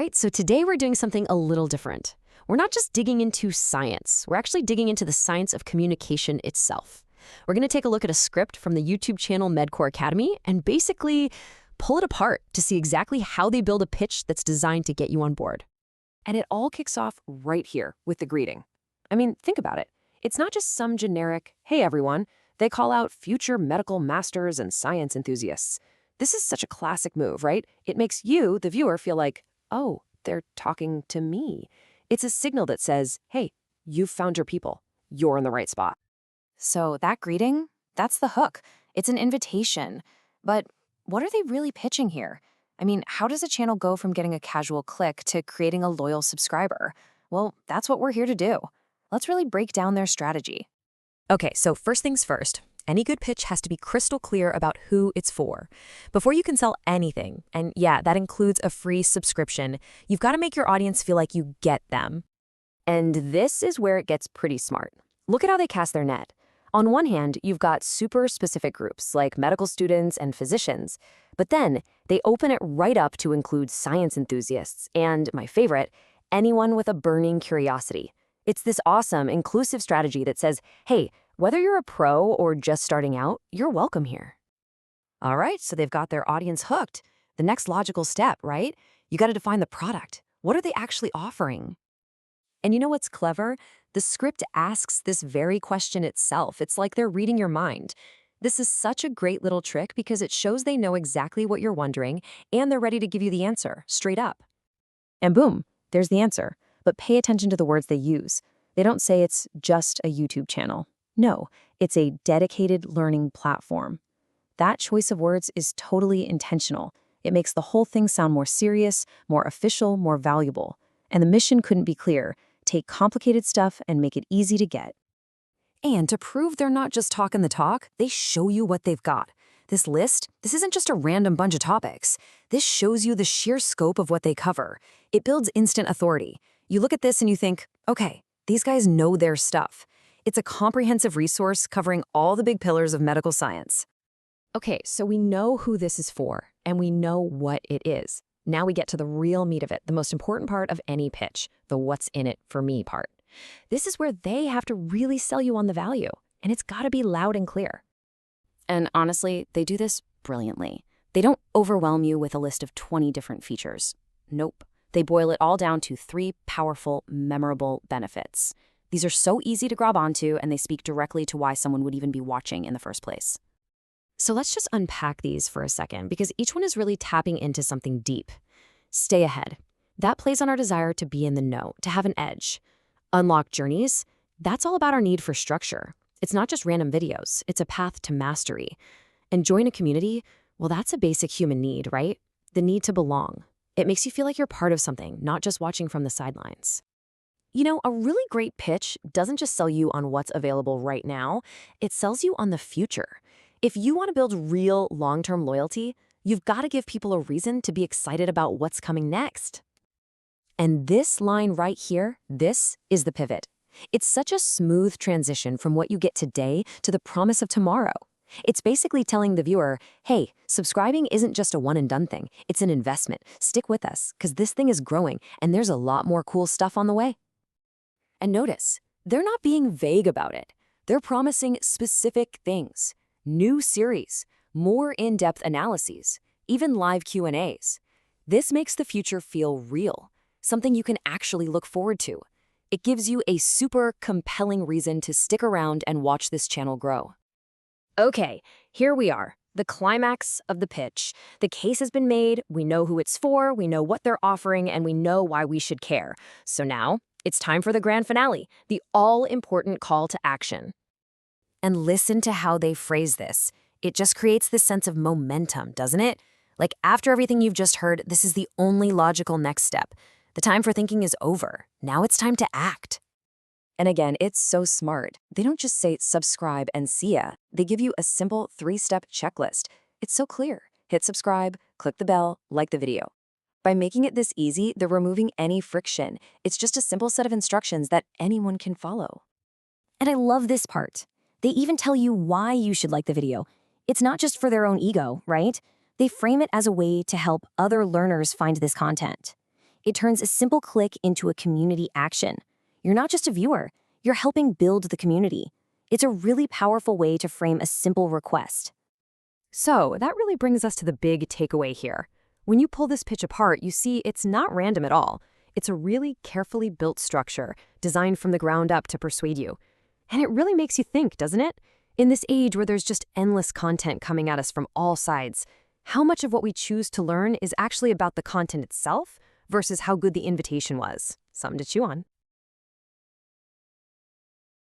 right, so today we're doing something a little different. We're not just digging into science, we're actually digging into the science of communication itself. We're going to take a look at a script from the YouTube channel MedCore Academy and basically pull it apart to see exactly how they build a pitch that's designed to get you on board. And it all kicks off right here with the greeting. I mean, think about it. It's not just some generic, hey everyone. They call out future medical masters and science enthusiasts. This is such a classic move, right? It makes you, the viewer, feel like, oh, they're talking to me. It's a signal that says, hey, you've found your people. You're in the right spot. So that greeting, that's the hook. It's an invitation. But what are they really pitching here? I mean, how does a channel go from getting a casual click to creating a loyal subscriber? Well, that's what we're here to do. Let's really break down their strategy. Okay, so first things first, any good pitch has to be crystal clear about who it's for. Before you can sell anything, and yeah, that includes a free subscription, you've got to make your audience feel like you get them. And this is where it gets pretty smart. Look at how they cast their net. On one hand, you've got super specific groups like medical students and physicians, but then they open it right up to include science enthusiasts and, my favorite, anyone with a burning curiosity. It's this awesome, inclusive strategy that says, hey, whether you're a pro or just starting out, you're welcome here. All right, so they've got their audience hooked. The next logical step, right? You got to define the product. What are they actually offering? And you know what's clever? The script asks this very question itself. It's like they're reading your mind. This is such a great little trick because it shows they know exactly what you're wondering and they're ready to give you the answer, straight up. And boom, there's the answer. But pay attention to the words they use. They don't say it's just a YouTube channel. No, it's a dedicated learning platform. That choice of words is totally intentional. It makes the whole thing sound more serious, more official, more valuable. And the mission couldn't be clearer. Take complicated stuff and make it easy to get. And to prove they're not just talking the talk, they show you what they've got. This list, this isn't just a random bunch of topics. This shows you the sheer scope of what they cover. It builds instant authority. You look at this and you think, okay, these guys know their stuff. It's a comprehensive resource covering all the big pillars of medical science. Okay, so we know who this is for, and we know what it is. Now we get to the real meat of it, the most important part of any pitch, the what's in it for me part. This is where they have to really sell you on the value, and it's got to be loud and clear. And honestly, they do this brilliantly. They don't overwhelm you with a list of 20 different features. Nope. They boil it all down to 3 powerful, memorable benefits. These are so easy to grab onto, and they speak directly to why someone would even be watching in the first place. So let's just unpack these for a second, because each one is really tapping into something deep. Stay ahead. That plays on our desire to be in the know, to have an edge. Unlock journeys. That's all about our need for structure. It's not just random videos. It's a path to mastery. And join a community, well, that's a basic human need, right? The need to belong. It makes you feel like you're part of something, not just watching from the sidelines. You know, a really great pitch doesn't just sell you on what's available right now, it sells you on the future. If you want to build real long-term loyalty, you've got to give people a reason to be excited about what's coming next. And this line right here, this is the pivot. It's such a smooth transition from what you get today to the promise of tomorrow. It's basically telling the viewer, hey, subscribing isn't just a one-and-done thing. It's an investment. Stick with us, because this thing is growing, and there's a lot more cool stuff on the way. And notice, they're not being vague about it. They're promising specific things. New series, more in-depth analyses, even live Q&As. This makes the future feel real, something you can actually look forward to. It gives you a super compelling reason to stick around and watch this channel grow. Okay, here we are, the climax of the pitch. The case has been made, we know who it's for, we know what they're offering, and we know why we should care. So now, it's time for the grand finale, the all-important call to action. And listen to how they phrase this. It just creates this sense of momentum, doesn't it? Like after everything you've just heard, this is the only logical next step. The time for thinking is over. Now it's time to act. And again, it's so smart. They don't just say subscribe and see ya. They give you a simple 3-step checklist. It's so clear. Hit subscribe, click the bell, like the video. By making it this easy, they're removing any friction. It's just a simple set of instructions that anyone can follow. And I love this part. They even tell you why you should like the video. It's not just for their own ego, right? They frame it as a way to help other learners find this content. It turns a simple click into a community action. You're not just a viewer, you're helping build the community. It's a really powerful way to frame a simple request. So that really brings us to the big takeaway here. When you pull this pitch apart, you see it's not random at all. It's a really carefully built structure, designed from the ground up to persuade you. And it really makes you think, doesn't it? In this age where there's just endless content coming at us from all sides, how much of what we choose to learn is actually about the content itself versus how good the invitation was? Something to chew on.